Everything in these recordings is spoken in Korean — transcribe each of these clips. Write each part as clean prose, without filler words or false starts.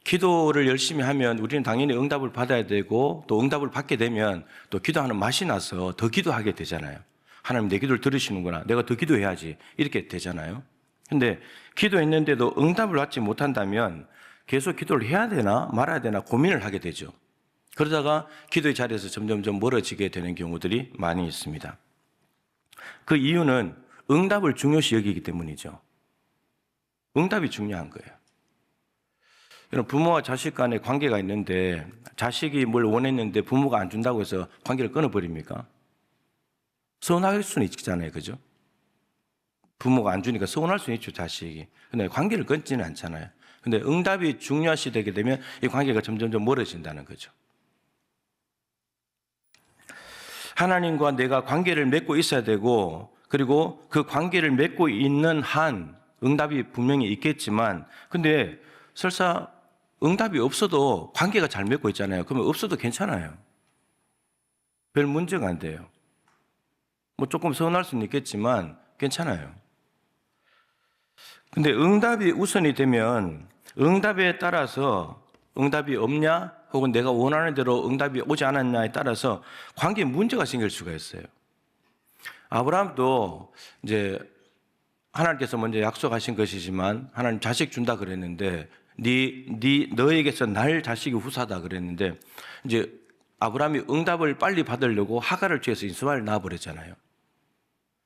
기도를 열심히 하면 우리는 당연히 응답을 받아야 되고 또 응답을 받게 되면 또 기도하는 맛이 나서 더 기도하게 되잖아요. 하나님 내 기도를 들으시는구나. 내가 더 기도해야지. 이렇게 되잖아요. 근데 기도했는데도 응답을 받지 못한다면 계속 기도를 해야 되나 말아야 되나 고민을 하게 되죠. 그러다가 기도의 자리에서 점점 멀어지게 되는 경우들이 많이 있습니다. 그 이유는 응답을 중요시 여기기 때문이죠. 응답이 중요한 거예요. 여러분, 부모와 자식 간의 관계가 있는데 자식이 뭘 원했는데 부모가 안 준다고 해서 관계를 끊어버립니까? 서운할 수는 있잖아요. 그죠? 부모가 안 주니까 서운할 수는 있죠, 자식이. 근데 관계를 끊지는 않잖아요. 근데 응답이 중요시 되게 되면 이 관계가 점점 멀어진다는 거죠. 하나님과 내가 관계를 맺고 있어야 되고, 그리고 그 관계를 맺고 있는 한 응답이 분명히 있겠지만, 근데 설사 응답이 없어도 관계가 잘 맺고 있잖아요. 그러면 없어도 괜찮아요. 별 문제가 안 돼요. 뭐 조금 서운할 수는 있겠지만 괜찮아요. 근데 응답이 우선이 되면 응답에 따라서 응답이 없냐 혹은 내가 원하는 대로 응답이 오지 않았냐에 따라서 관계에 문제가 생길 수가 있어요. 아브라함도 이제 하나님께서 먼저 약속하신 것이지만 하나님 자식 준다 그랬는데 너에게서 날 자식이 후사다 그랬는데 이제 아브라함이 응답을 빨리 받으려고 하갈을 취해서 이스마엘을 낳아버렸잖아요.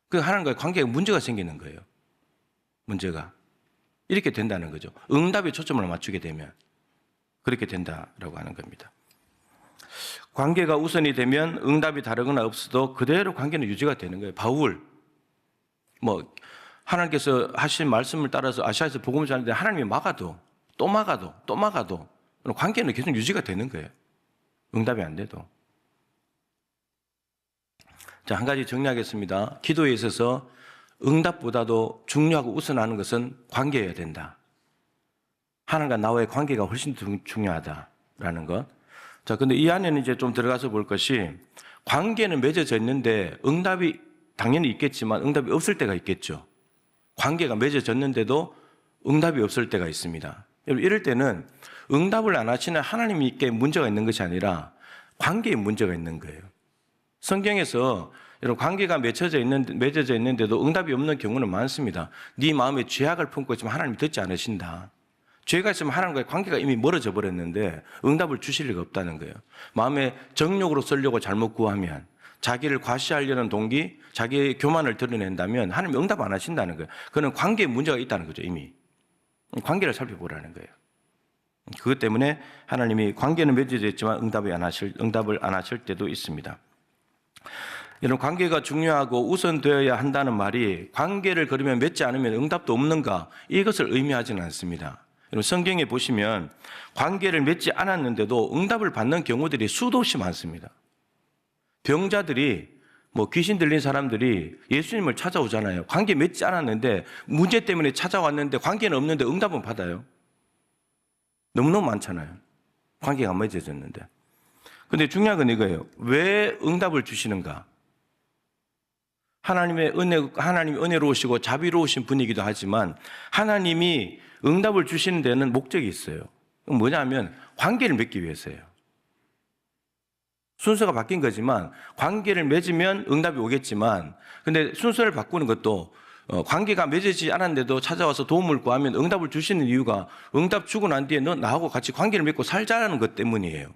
그 하나님과의 관계에 문제가 생기는 거예요. 문제가. 이렇게 된다는 거죠. 응답에 초점을 맞추게 되면 그렇게 된다라고 하는 겁니다. 관계가 우선이 되면 응답이 다르거나 없어도 그대로 관계는 유지가 되는 거예요. 바울, 하나님께서 하신 말씀을 따라서 아시아에서 복음을 전하는데 하나님이 막아도 또 막아도 관계는 계속 유지가 되는 거예요. 응답이 안 돼도. 자, 한 가지 정리하겠습니다. 기도에 있어서 응답보다도 중요하고 우선하는 것은 관계여야 된다. 하나님과 나와의 관계가 훨씬 중요하다라는 것. 자, 근데 이 안에는 이제 좀 들어가서 볼 것이 관계는 맺어져 있는데 응답이 당연히 있겠지만 응답이 없을 때가 있겠죠. 관계가 맺어졌는데도 응답이 없을 때가 있습니다. 이럴 때는 응답을 안 하시는 하나님께 문제가 있는 것이 아니라 관계에 문제가 있는 거예요. 성경에서 여러분 관계가 맺어져 있는데도 응답이 없는 경우는 많습니다. 네 마음에 죄악을 품고 있지만 하나님이 듣지 않으신다. 죄가 있으면 하나님과의 관계가 이미 멀어져 버렸는데 응답을 주실 리가 없다는 거예요. 마음에 정욕으로 쓰려고 잘못 구하면, 자기를 과시하려는 동기, 자기의 교만을 드러낸다면 하나님이 응답 안 하신다는 거예요. 그는 관계에 문제가 있다는 거죠. 이미. 관계를 살펴보라는 거예요. 그것 때문에 하나님이 관계는 맺어져 있지만 응답을 안 하실 때도 있습니다. 여러분, 관계가 중요하고 우선되어야 한다는 말이 관계를 그러면 맺지 않으면 응답도 없는가? 이것을 의미하지는 않습니다. 여러분, 성경에 보시면 관계를 맺지 않았는데도 응답을 받는 경우들이 수도 없이 많습니다. 병자들이 귀신 들린 사람들이 예수님을 찾아오잖아요. 관계 맺지 않았는데 문제 때문에 찾아왔는데 관계는 없는데 응답은 받아요. 너무너무 많잖아요. 관계가 안 맺어졌는데. 근데 중요한 건 이거예요. 왜 응답을 주시는가? 하나님이 은혜로우시고 자비로우신 분이기도 하지만 하나님이 응답을 주시는 데는 목적이 있어요. 뭐냐면 관계를 맺기 위해서예요. 순서가 바뀐 거지만 관계를 맺으면 응답이 오겠지만 근데 순서를 바꾸는 것도 관계가 맺어지지 않았는데도 찾아와서 도움을 구하면 응답을 주시는 이유가 응답 주고 난 뒤에 너 나하고 같이 관계를 맺고 살자라는 것 때문이에요.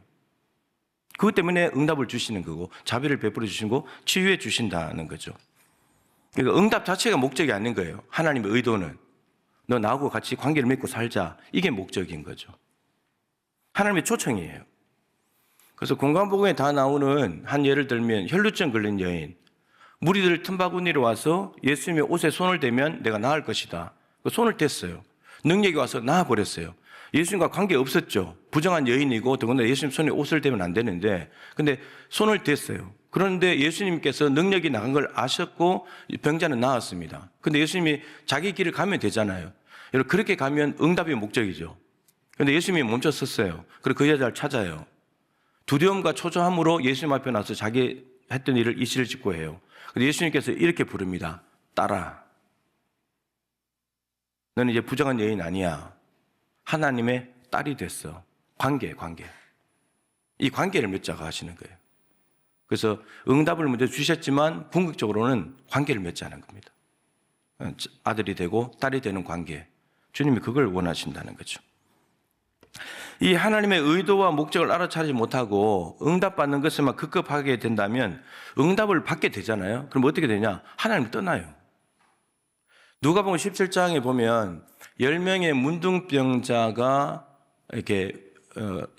그것 때문에 응답을 주시는 거고 자비를 베풀어 주시고 치유해 주신다는 거죠. 그러니까 응답 자체가 목적이 아닌 거예요. 하나님의 의도는 너 나하고 같이 관계를 맺고 살자. 이게 목적인 거죠. 하나님의 초청이에요. 그래서 공관복음에 다 나오는 한 예를 들면 혈루증 걸린 여인, 무리들 틈바구니로 와서 예수님의 옷에 손을 대면 내가 나을 것이다. 손을 댔어요. 능력이 와서 나아버렸어요. 예수님과 관계 없었죠. 부정한 여인이고 더군다나 예수님 손에 옷을 대면 안 되는데 근데 손을 댔어요. 그런데 예수님께서 능력이 나간 걸 아셨고 병자는 나았습니다. 근데 예수님이 자기 길을 가면 되잖아요. 여러분, 그렇게 가면 응답이 목적이죠. 그런데 예수님이 멈췄었어요. 그리고 그 여자를 찾아요. 두려움과 초조함으로 예수님 앞에 나서 자기 했던 일을 이실을 짓고 해요. 근데 예수님께서 이렇게 부릅니다. 딸아, 너는 이제 부정한 여인 아니야. 하나님의 딸이 됐어. 관계. 이 관계를 맺자고 하시는 거예요. 그래서 응답을 먼저 주셨지만 궁극적으로는 관계를 맺자는 겁니다. 아들이 되고 딸이 되는 관계. 주님이 그걸 원하신다는 거죠. 이 하나님의 의도와 목적을 알아차리지 못하고 응답받는 것에만 급급하게 된다면 응답을 받게 되잖아요. 그럼 어떻게 되냐? 하나님 떠나요. 누가복음 17장에 보면 10명의 문둥병자가 이렇게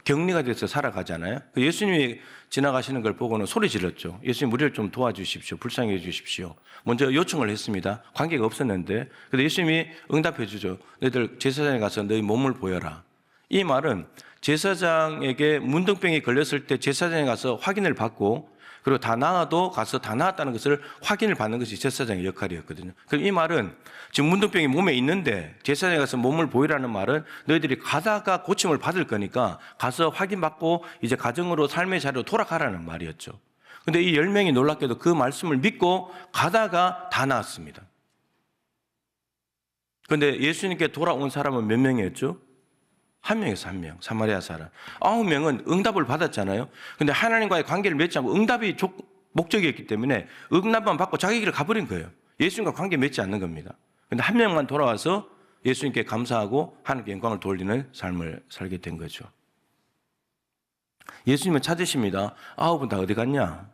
격리가 돼서 살아가잖아요. 예수님이 지나가시는 걸 보고는 소리 질렀죠. 예수님 우리를 좀 도와주십시오. 불쌍히 해주십시오. 먼저 요청을 했습니다. 관계가 없었는데. 그래서 예수님이 응답해 주죠. 너희들 제사장에 가서 너희 몸을 보여라. 이 말은 제사장에게 문둥병이 걸렸을 때 제사장에 가서 확인을 받고 그리고 다 나아도 가서 다 나았다는 것을 확인을 받는 것이 제사장의 역할이었거든요. 그럼 이 말은 지금 문둥병이 몸에 있는데 제사장에 가서 몸을 보이라는 말은 너희들이 가다가 고침을 받을 거니까 가서 확인받고 이제 가정으로 삶의 자리로 돌아가라는 말이었죠. 근데 이 10명이 놀랍게도 그 말씀을 믿고 가다가 다 나았습니다. 그런데 예수님께 돌아온 사람은 몇 명이었죠? 한 명에서 한 명, 사마리아 사람. 9명은 응답을 받았잖아요. 근데 하나님과의 관계를 맺지 않고 응답이 목적이었기 때문에 응답만 받고 자기 길을 가버린 거예요. 예수님과 관계 맺지 않는 겁니다. 근데 한 명만 돌아와서 예수님께 감사하고 하나님께 영광을 돌리는 삶을 살게 된 거죠. 예수님은 찾으십니다. 9분 다 어디 갔냐?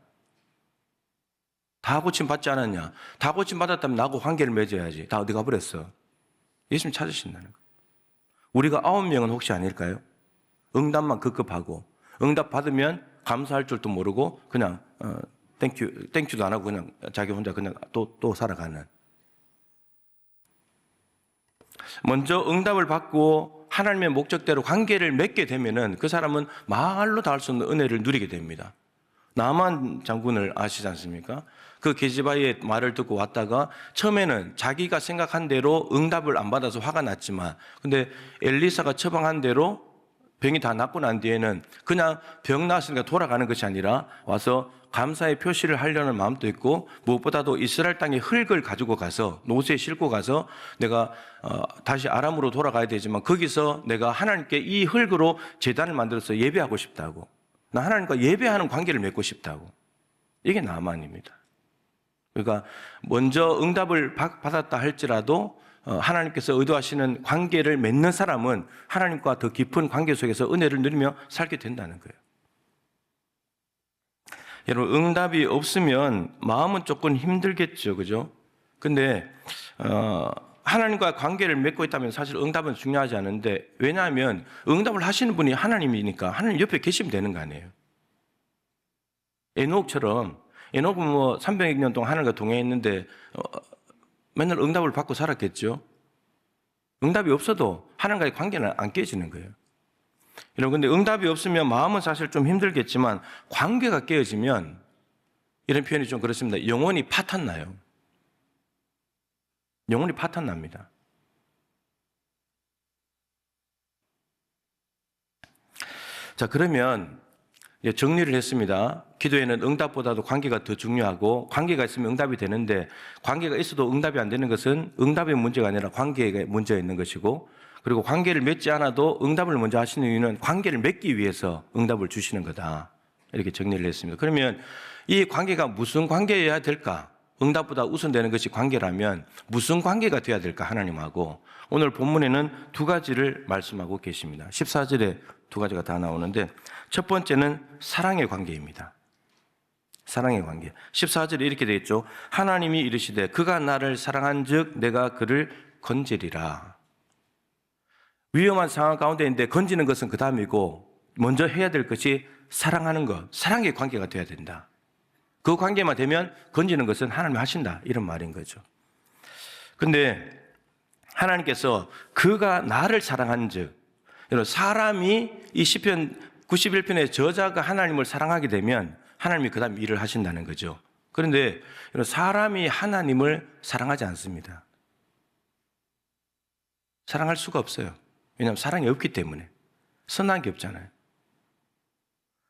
다 고침 받지 않았냐? 다 고침 받았다면 나하고 관계를 맺어야지. 다 어디 가버렸어? 예수님 찾으신다는 거예요. 우리가 9명은 혹시 아닐까요? 응답만 급급하고 응답 받으면 감사할 줄도 모르고 그냥 땡큐도 안 하고 그냥 자기 혼자 그냥 또 살아가는. 먼저 응답을 받고 하나님의 목적대로 관계를 맺게 되면은 그 사람은 말로 다 할 수 없는 은혜를 누리게 됩니다. 나만 장군을 아시지 않습니까? 그 게시바의 말을 듣고 왔다가 처음에는 자기가 생각한 대로 응답을 안 받아서 화가 났지만 근데 엘리사가 처방한 대로 병이 다 낫고 난 뒤에는 그냥 병 나았으니까 돌아가는 것이 아니라 와서 감사의 표시를 하려는 마음도 있고 무엇보다도 이스라엘 땅에 흙을 가지고 가서 노새에 싣고 가서 내가 다시 아람으로 돌아가야 되지만 거기서 내가 하나님께 이 흙으로 제단을 만들어서 예배하고 싶다고 나 하나님과 예배하는 관계를 맺고 싶다고 이게 나만입니다. 그러니까 먼저 응답을 받았다 할지라도 하나님께서 의도하시는 관계를 맺는 사람은 하나님과 더 깊은 관계 속에서 은혜를 누리며 살게 된다는 거예요. 여러분 응답이 없으면 마음은 조금 힘들겠죠, 그죠? 근데 하나님과 관계를 맺고 있다면 사실 응답은 중요하지 않은데 왜냐하면 응답을 하시는 분이 하나님이니까 하나님 옆에 계시면 되는 거 아니에요. 에녹처럼 에녹은 300년 동안 하늘과 동행했는데 맨날 응답을 받고 살았겠죠. 응답이 없어도 하나님과의 관계는 안 깨지는 거예요. 여러분 근데 응답이 없으면 마음은 사실 좀 힘들겠지만 관계가 깨어지면 이런 표현이 좀 그렇습니다. 영혼이 파탄나요. 영혼이 파탄납니다. 자 그러면 정리를 했습니다. 기도에는 응답보다도 관계가 더 중요하고 관계가 있으면 응답이 되는데 관계가 있어도 응답이 안 되는 것은 응답의 문제가 아니라 관계가 문제가 있는 것이고 그리고 관계를 맺지 않아도 응답을 먼저 하시는 이유는 관계를 맺기 위해서 응답을 주시는 거다. 이렇게 정리를 했습니다. 그러면 이 관계가 무슨 관계여야 될까? 응답보다 우선되는 것이 관계라면 무슨 관계가 되어야 될까? 하나님하고. 오늘 본문에는 두 가지를 말씀하고 계십니다. 14절에 두 가지가 다 나오는데 첫 번째는 사랑의 관계입니다. 사랑의 관계. 14절에 이렇게 되어 있죠. 하나님이 이르시되 그가 나를 사랑한 즉 내가 그를 건지리라. 위험한 상황 가운데 있는데 건지는 것은 그 다음이고 먼저 해야 될 것이 사랑하는 것. 사랑의 관계가 되어야 된다. 그 관계만 되면 건지는 것은 하나님이 하신다. 이런 말인 거죠. 근데 하나님께서 그가 나를 사랑한 즉 사람이 이 시편 91편의 저자가 하나님을 사랑하게 되면 하나님이 그 다음 일을 하신다는 거죠. 그런데 사람이 하나님을 사랑하지 않습니다. 사랑할 수가 없어요. 왜냐하면 사랑이 없기 때문에. 선한 게 없잖아요.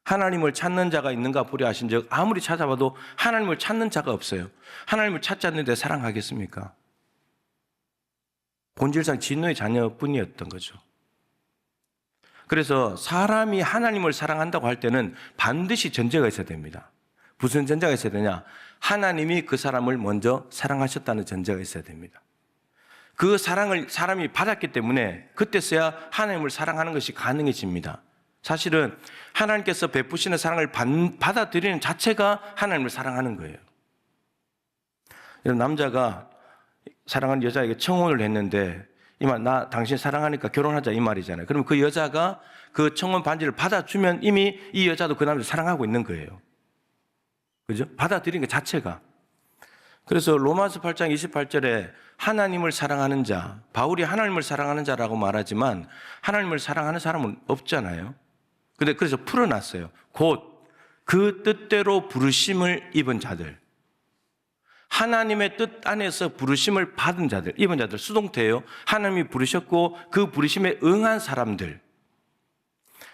하나님을 찾는 자가 있는가 보려 하신 즉 아무리 찾아봐도 하나님을 찾는 자가 없어요. 하나님을 찾지 않는데 사랑하겠습니까? 본질상 진노의 자녀뿐이었던 거죠. 그래서 사람이 하나님을 사랑한다고 할 때는 반드시 전제가 있어야 됩니다. 무슨 전제가 있어야 되냐? 하나님이 그 사람을 먼저 사랑하셨다는 전제가 있어야 됩니다. 그 사랑을 사람이 받았기 때문에 그때서야 하나님을 사랑하는 것이 가능해집니다. 사실은 하나님께서 베푸시는 사랑을 받아들이는 자체가 하나님을 사랑하는 거예요. 남자가 사랑하는 여자에게 청혼을 했는데 이말 나 당신 사랑하니까 결혼하자 이 말이잖아요. 그러면 그 여자가 그 청혼 반지를 받아주면 이미 이 여자도 그 남자를 사랑하고 있는 거예요. 그죠? 받아들이는 것 자체가. 그래서 로마서 8장 28절에 하나님을 사랑하는 자, 바울이 하나님을 사랑하는 자라고 말하지만 하나님을 사랑하는 사람은 없잖아요. 근데 그래서 풀어놨어요. 곧 그 뜻대로 부르심을 입은 자들. 하나님의 뜻 안에서 부르심을 받은 자들, 입은 자들, 수동태예요. 하나님이 부르셨고 그 부르심에 응한 사람들.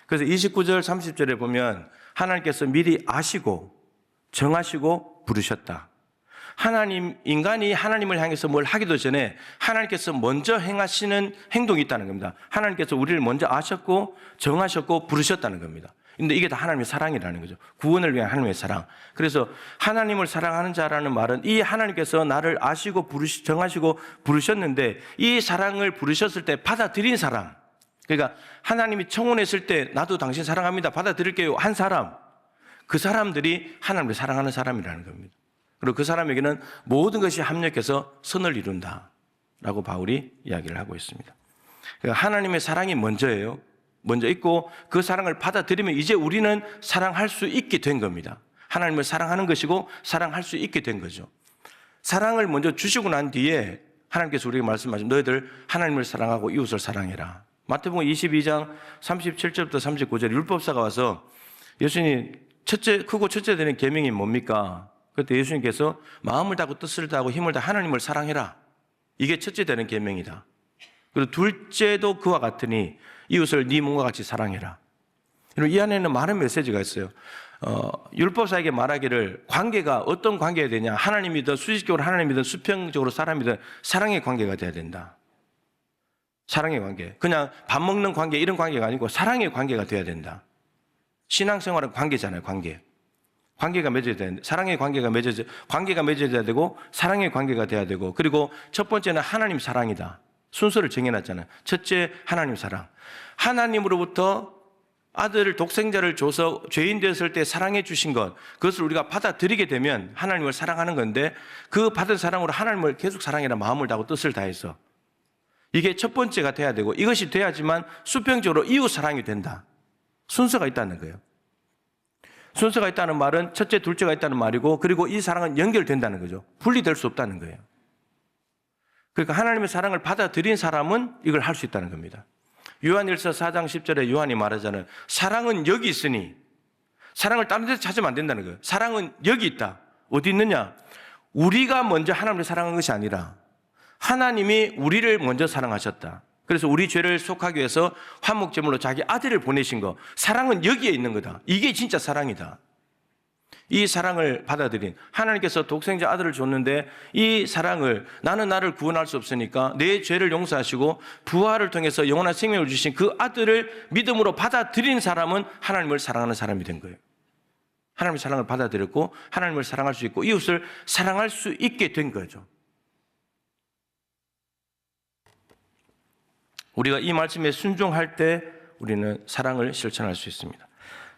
그래서 29절 30절에 보면 하나님께서 미리 아시고 정하시고 부르셨다. 인간이 하나님을 향해서 뭘 하기도 전에 하나님께서 먼저 행하시는 행동이 있다는 겁니다. 하나님께서 우리를 먼저 아셨고 정하셨고 부르셨다는 겁니다. 근데 이게 다 하나님의 사랑이라는 거죠. 구원을 위한 하나님의 사랑. 그래서 하나님을 사랑하는 자라는 말은 이 하나님께서 나를 아시고 정하시고 부르셨는데 이 사랑을 부르셨을 때 받아들인 사람. 그러니까 하나님이 청혼했을 때 나도 당신 사랑합니다. 받아들일게요. 한 사람. 그 사람들이 하나님을 사랑하는 사람이라는 겁니다. 그리고 그 사람에게는 모든 것이 합력해서 선을 이룬다라고 바울이 이야기를 하고 있습니다. 그러니까 하나님의 사랑이 먼저예요. 먼저 있고 그 사랑을 받아들이면 이제 우리는 사랑할 수 있게 된 겁니다. 하나님을 사랑하는 것이고 사랑할 수 있게 된 거죠. 사랑을 먼저 주시고 난 뒤에 하나님께서 우리에게 말씀하신 너희들 하나님을 사랑하고 이웃을 사랑해라. 마태복음 22장 37절부터 39절 율법사가 와서 예수님 크고 첫째 되는 계명이 뭡니까? 그때 예수님께서 마음을 다하고 뜻을 다하고 힘을 다하고 하나님을 사랑해라. 이게 첫째 되는 계명이다. 그리고 둘째도 그와 같으니 이웃을 네 몸과 같이 사랑해라. 이 안에는 많은 메시지가 있어요. 율법사에게 말하기를 관계가 어떤 관계가 되냐? 하나님이든 수직적으로 하나님이든 수평적으로 사람이든 사랑의 관계가 돼야 된다. 사랑의 관계. 그냥 밥 먹는 관계 이런 관계가 아니고 사랑의 관계가 돼야 된다. 신앙생활은 관계잖아요. 관계가 맺어야 되는데 사랑의 관계가 맺어야 되고 사랑의 관계가 돼야 되고 그리고 첫 번째는 하나님 사랑이다. 순서를 정해놨잖아요. 첫째 하나님 사랑. 하나님으로부터 아들을 독생자를 줘서 죄인 되었을 때 사랑해 주신 것 그것을 우리가 받아들이게 되면 하나님을 사랑하는 건데 그 받은 사랑으로 하나님을 계속 사랑해라 마음을 다하고 뜻을 다해서 이게 첫 번째가 돼야 되고 이것이 돼야지만 수평적으로 이웃 사랑이 된다. 순서가 있다는 거예요. 순서가 있다는 말은 첫째, 둘째가 있다는 말이고 그리고 이 사랑은 연결된다는 거죠. 분리될 수 없다는 거예요. 그러니까 하나님의 사랑을 받아들인 사람은 이걸 할 수 있다는 겁니다. 요한일서 4장 10절에 요한이 말하자는 사랑은 여기 있으니 사랑을 다른 데서 찾으면 안 된다는 거예요. 사랑은 여기 있다. 어디 있느냐? 우리가 먼저 하나님을 사랑한 것이 아니라 하나님이 우리를 먼저 사랑하셨다. 그래서 우리 죄를 속하기 위해서 화목제물로 자기 아들을 보내신 거. 사랑은 여기에 있는 거다. 이게 진짜 사랑이다. 이 사랑을 받아들인 하나님께서 독생자 아들을 줬는데 이 사랑을 나는 나를 구원할 수 없으니까 내 죄를 용서하시고 부활을 통해서 영원한 생명을 주신 그 아들을 믿음으로 받아들인 사람은 하나님을 사랑하는 사람이 된 거예요. 하나님의 사랑을 받아들였고 하나님을 사랑할 수 있고 이웃을 사랑할 수 있게 된 거죠. 우리가 이 말씀에 순종할 때 우리는 사랑을 실천할 수 있습니다.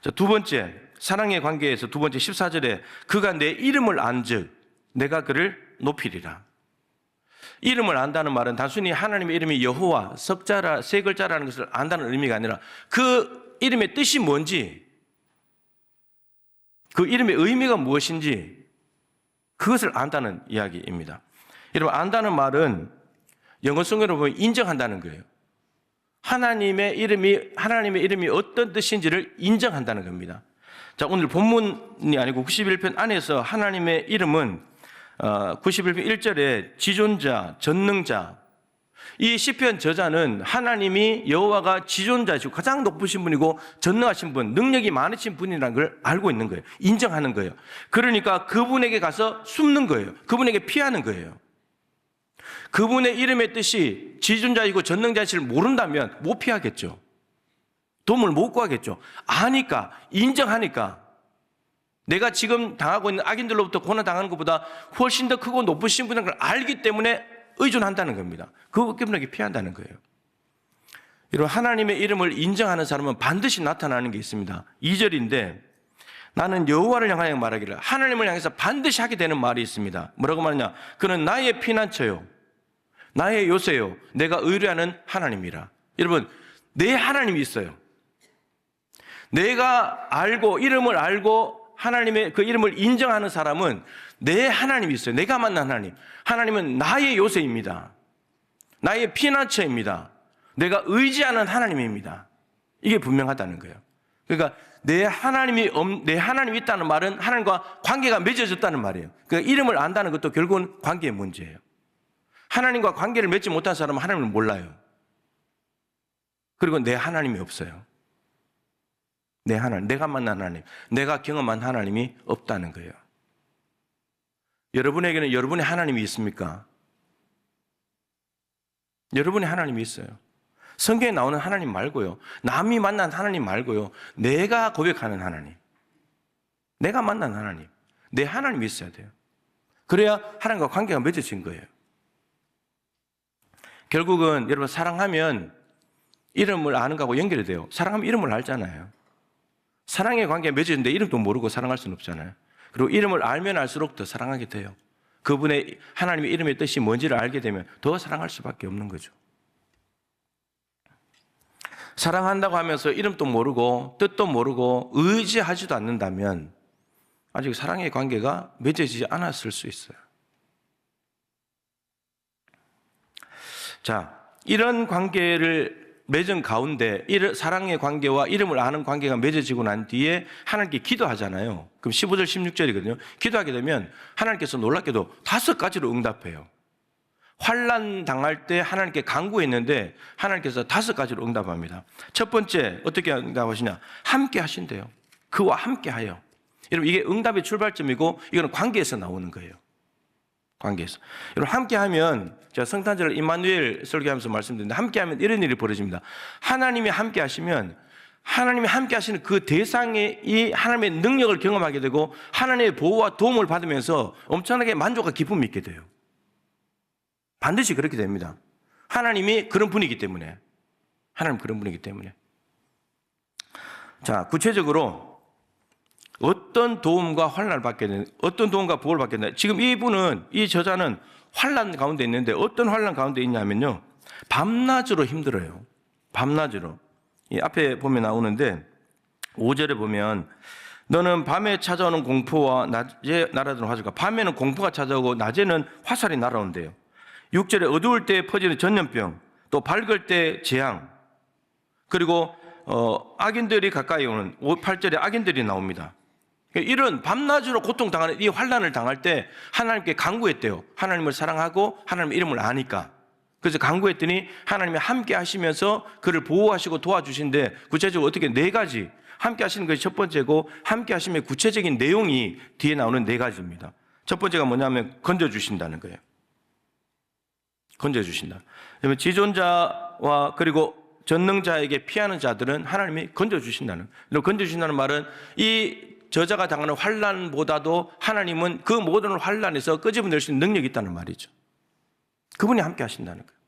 자, 두 번째, 사랑의 관계에서 두 번째 14절에 그가 내 이름을 안즉 내가 그를 높이리라. 이름을 안다는 말은 단순히 하나님의 이름이 여호와, 석자라, 세 글자라는 것을 안다는 의미가 아니라 그 이름의 뜻이 뭔지, 그 이름의 의미가 무엇인지 그것을 안다는 이야기입니다. 여러분, 안다는 말은 영어 성경으로 보면 인정한다는 거예요. 하나님의 이름이 어떤 뜻인지를 인정한다는 겁니다. 자, 오늘 본문이 아니고 91편 안에서 하나님의 이름은 91편 1절에 지존자, 전능자. 이 시편 저자는 하나님이 여호와가 지존자이시고 가장 높으신 분이고 전능하신 분, 능력이 많으신 분이라는 걸 알고 있는 거예요. 인정하는 거예요. 그러니까 그분에게 가서 숨는 거예요. 그분에게 피하는 거예요. 그분의 이름의 뜻이 지존자이고 전능자이실 모른다면 못 피하겠죠. 도움을 못 구하겠죠. 아니까, 인정하니까. 내가 지금 당하고 있는 악인들로부터 고난당하는 것보다 훨씬 더 크고 높으신 분인 걸 알기 때문에 의존한다는 겁니다. 그것 때문에 피한다는 거예요. 여러분, 하나님의 이름을 인정하는 사람은 반드시 나타나는 게 있습니다. 2절인데 나는 여호와를 향하여 말하기를, 하나님을 향해서 반드시 하게 되는 말이 있습니다. 뭐라고 말하냐? 그는 나의 피난처요, 나의 요새요, 내가 의뢰하는 하나님이라. 여러분, 내 하나님이 있어요. 내가 알고, 이름을 알고 하나님의 그 이름을 인정하는 사람은 내 하나님이 있어요. 내가 만난 하나님. 하나님은 나의 요새입니다. 나의 피난처입니다. 내가 의지하는 하나님입니다. 이게 분명하다는 거예요. 그러니까 내 하나님이 있다는 말은 하나님과 관계가 맺어졌다는 말이에요. 그러니까 이름을 안다는 것도 결국은 관계의 문제예요. 하나님과 관계를 맺지 못한 사람은 하나님을 몰라요. 그리고 내 하나님이 없어요. 내 하나님, 내가 만난 하나님, 내가 경험한 하나님이 없다는 거예요. 여러분에게는 여러분의 하나님이 있습니까? 여러분의 하나님이 있어요. 성경에 나오는 하나님 말고요, 남이 만난 하나님 말고요, 내가 고백하는 하나님, 내가 만난 하나님, 내 하나님이 있어야 돼요. 그래야 하나님과 관계가 맺어진 거예요. 결국은 여러분, 사랑하면 이름을 아는 거하고 연결이 돼요. 사랑하면 이름을 알잖아요. 사랑의 관계가 맺어진데 이름도 모르고 사랑할 수는 없잖아요. 그리고 이름을 알면 알수록 더 사랑하게 돼요. 그분의 하나님의 이름의 뜻이 뭔지를 알게 되면 더 사랑할 수밖에 없는 거죠. 사랑한다고 하면서 이름도 모르고 뜻도 모르고 의지하지도 않는다면 아직 사랑의 관계가 맺어지지 않았을 수 있어요. 자, 이런 관계를 맺은 가운데 사랑의 관계와 이름을 아는 관계가 맺어지고 난 뒤에 하나님께 기도하잖아요. 그럼 15절 16절이거든요. 기도하게 되면 하나님께서 놀랍게도 5가지로 응답해요. 환난 당할 때 하나님께 간구했는데 하나님께서 5가지로 응답합니다. 첫 번째, 어떻게 응답하시냐? 함께 하신대요. 그와 함께 하여. 여러분, 이게 응답의 출발점이고 이거는 관계에서 나오는 거예요. 관계에서. 여러분, 함께 하면, 제가 성탄절 임마누엘 설교하면서 말씀드렸는데, 함께 하면 이런 일이 벌어집니다. 하나님이 함께 하시면 하나님이 함께 하시는 그 대상에 이 하나님의 능력을 경험하게 되고 하나님의 보호와 도움을 받으면서 엄청나게 만족과 기쁨이 있게 돼요. 반드시 그렇게 됩니다. 하나님이 그런 분이기 때문에. 하나님 그런 분이기 때문에. 자, 구체적으로 어떤 도움과 환난을 받게 되는, 어떤 도움과 보호를 받게 되는, 지금 이 저자는 환난 가운데 있는데 어떤 환난 가운데 있냐면요, 밤낮으로 힘들어요. 밤낮으로. 이 앞에 보면 나오는데 5절에 보면 너는 밤에 찾아오는 공포와 낮에 날아드는 화살과, 밤에는 공포가 찾아오고 낮에는 화살이 날아온대요. 6절에 어두울 때 퍼지는 전염병, 또 밝을 때 재앙, 그리고 악인들이 가까이 오는 8절에 악인들이 나옵니다. 이런 밤낮으로 고통당하는 이 환난을 당할 때 하나님께 간구했대요. 하나님을 사랑하고 하나님의 이름을 아니까. 그래서 간구했더니 하나님이 함께 하시면서 그를 보호하시고 도와주신데, 구체적으로 어떻게 4가지 함께 하시는 것이 첫 번째고, 함께 하시면 구체적인 내용이 뒤에 나오는 4가지입니다. 첫 번째가 뭐냐면 건져주신다는 거예요. 건져주신다. 그러면 지존자와 그리고 전능자에게 피하는 자들은 하나님이 건져주신다는, 건져주신다는 말은 이 저자가 당하는 환난보다도 하나님은 그 모든 환난에서 끄집어낼 수 있는 능력이 있다는 말이죠. 그분이 함께 하신다는 거예요.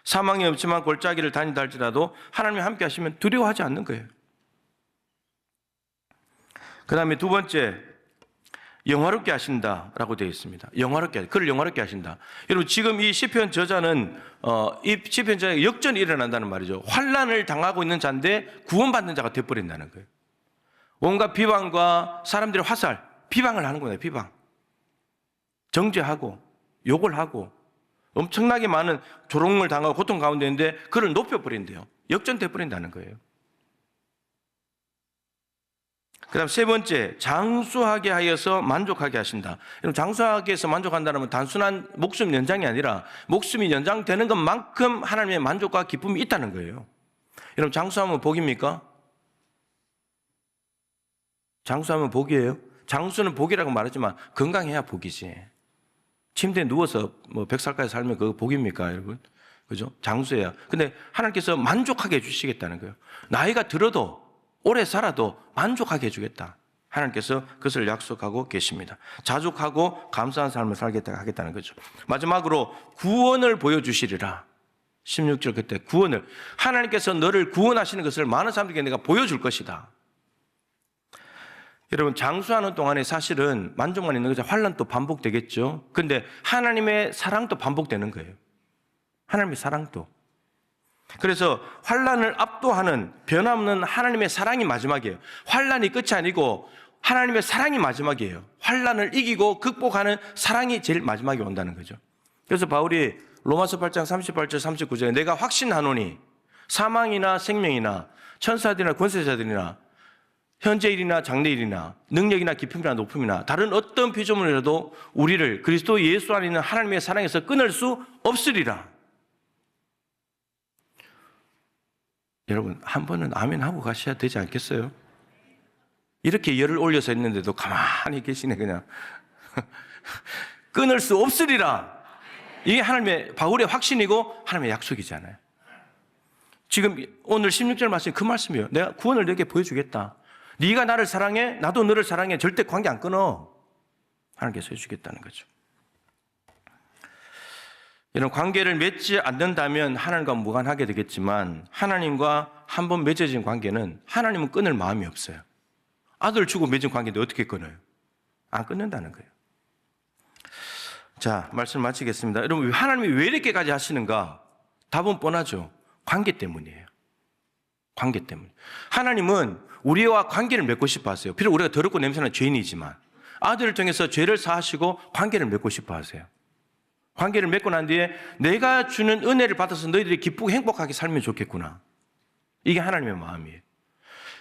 사망이 없지만 골짜기를 다닌다 할지라도 하나님이 함께 하시면 두려워하지 않는 거예요. 그 다음에 2번째, 영화롭게 하신다라고 되어 있습니다. 영화롭게, 그를 영화롭게 하신다. 여러분, 지금 이 시편 저자는 이 시편 저자가 역전이 일어난다는 말이죠. 환난을 당하고 있는 자인데 구원받는 자가 되어버린다는 거예요. 온갖 비방과 사람들의 화살, 비방을 하는 거예요. 비방. 정죄하고 욕을 하고 엄청나게 많은 조롱을 당하고 고통 가운데 있는데 그를 높여버린대요. 역전돼버린다는 거예요. 그 다음 3번째, 장수하게 하여서 만족하게 하신다. 여러분, 장수하게 해서 만족한다는 건 단순한 목숨 연장이 아니라 목숨이 연장되는 것만큼 하나님의 만족과 기쁨이 있다는 거예요. 여러분, 장수하면 복입니까? 장수하면 복이에요? 장수는 복이라고 말하지만 건강해야 복이지. 침대에 누워서 100살까지 살면 그거 복입니까, 여러분? 그죠? 장수해야. 근데 하나님께서 만족하게 해주시겠다는 거예요. 나이가 들어도 오래 살아도 만족하게 해주겠다. 하나님께서 그것을 약속하고 계십니다. 자족하고 감사한 삶을 살겠다 하겠다는 거죠. 마지막으로 구원을 보여주시리라. 16절 그때 구원을, 하나님께서 너를 구원하시는 것을 많은 사람들에게 내가 보여줄 것이다. 여러분, 장수하는 동안에 사실은 만족만 있는 거죠. 환난도 반복되겠죠. 근데 하나님의 사랑도 반복되는 거예요. 하나님의 사랑도. 그래서 환난을 압도하는 변함없는 하나님의 사랑이 마지막이에요. 환난이 끝이 아니고 하나님의 사랑이 마지막이에요. 환난을 이기고 극복하는 사랑이 제일 마지막에 온다는 거죠. 그래서 바울이 로마서 8장 38절 39절에 내가 확신하노니 사망이나 생명이나 천사들이나 권세자들이나 현재 일이나 장래 일이나 능력이나 깊음이나 높음이나 다른 어떤 피조물이라도 우리를 그리스도 예수 안에 있는 하나님의 사랑에서 끊을 수 없으리라. 여러분, 한 번은 아멘 하고 가셔야 되지 않겠어요? 이렇게 열을 올려서 했는데도 가만히 계시네 그냥. 끊을 수 없으리라. 이게 하나님의, 바울의 확신이고 하나님의 약속이잖아요. 지금 오늘 16절 말씀이 그 말씀이에요. 내가 구원을 너에게 보여주겠다. 네가 나를 사랑해, 나도 너를 사랑해. 절대 관계 안 끊어. 하나님께서 해주겠다는 거죠. 이런 관계를 맺지 않는다면 하나님과 무관하게 되겠지만 하나님과 한번 맺어진 관계는 하나님은 끊을 마음이 없어요. 아들 주고 맺은 관계인데 어떻게 끊어요? 안 끊는다는 거예요. 자, 말씀 마치겠습니다. 여러분, 하나님이 왜 이렇게까지 하시는가? 답은 뻔하죠. 관계 때문이에요. 관계 때문에. 하나님은 우리와 관계를 맺고 싶어 하세요. 비록 우리가 더럽고 냄새나는 죄인이지만 아들을 통해서 죄를 사하시고 관계를 맺고 싶어 하세요. 관계를 맺고 난 뒤에 내가 주는 은혜를 받아서 너희들이 기쁘고 행복하게 살면 좋겠구나. 이게 하나님의 마음이에요.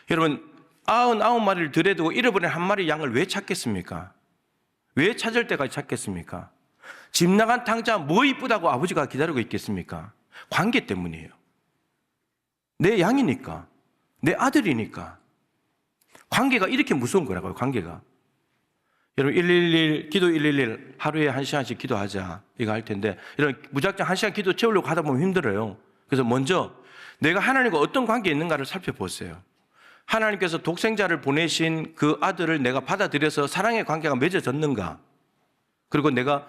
여러분, 99마리를 들에 두고 잃어버린 한 마리 양을 왜 찾겠습니까? 왜 찾을 때까지 찾겠습니까? 집 나간 탕자 뭐 이쁘다고 아버지가 기다리고 있겠습니까? 관계 때문이에요. 내 양이니까, 내 아들이니까. 관계가 이렇게 무서운 거라고요, 관계가. 여러분, 111, 기도 111 하루에 1시간씩 기도하자 이거 할 텐데, 이런 무작정 1시간 기도 채우려고 하다 보면 힘들어요. 그래서 먼저 내가 하나님과 어떤 관계에 있는가를 살펴보세요. 하나님께서 독생자를 보내신 그 아들을 내가 받아들여서 사랑의 관계가 맺어졌는가? 그리고 내가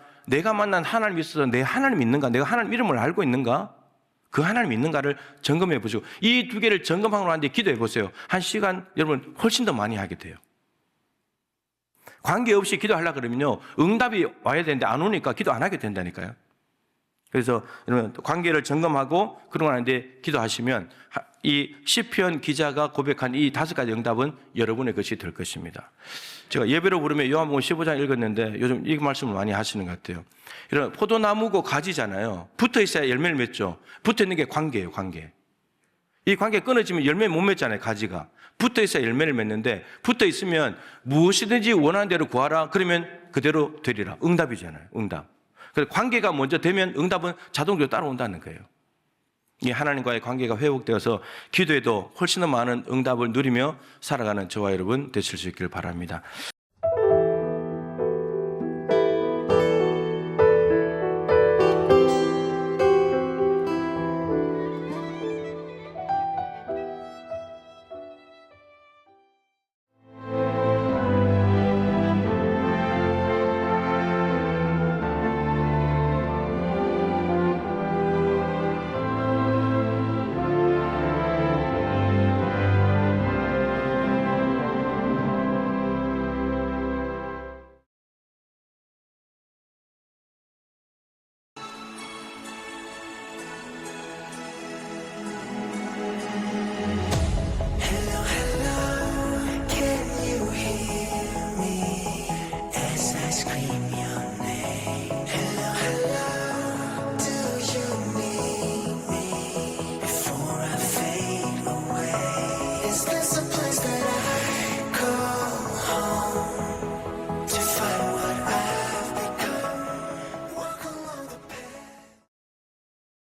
만난 하나님이 있어서 내 하나님이 있는가? 내가 하나님 이름을 알고 있는가? 그 하나님이 있는가를 점검해 보시고, 이 두 개를 점검하고 난 뒤에 기도해 보세요. 1시간 여러분 훨씬 더 많이 하게 돼요. 관계없이 기도하려고 그러면요, 응답이 와야 되는데 안 오니까 기도 안 하게 된다니까요. 그래서 여러분, 관계를 점검하고 그러고 난 뒤에 기도하시면 이 시편 기자가 고백한 이 5가지 응답은 여러분의 것이 될 것입니다. 제가 예배로 부르면 요한복음 15장 읽었는데 요즘 이 말씀을 많이 하시는 것 같아요. 이런 포도나무고 가지잖아요. 붙어 있어야 열매를 맺죠. 붙어 있는 게 관계예요, 관계. 이 관계 끊어지면 열매 못 맺잖아요, 가지가. 붙어 있어야 열매를 맺는데, 붙어 있으면 무엇이든지 원하는 대로 구하라. 그러면 그대로 되리라. 응답이잖아요, 응답. 그래서 관계가 먼저 되면 응답은 자동적으로 따라온다는 거예요. 이 하나님과의 관계가 회복되어서 기도에도 훨씬 더 많은 응답을 누리며 살아가는 저와 여러분 되실 수 있기를 바랍니다.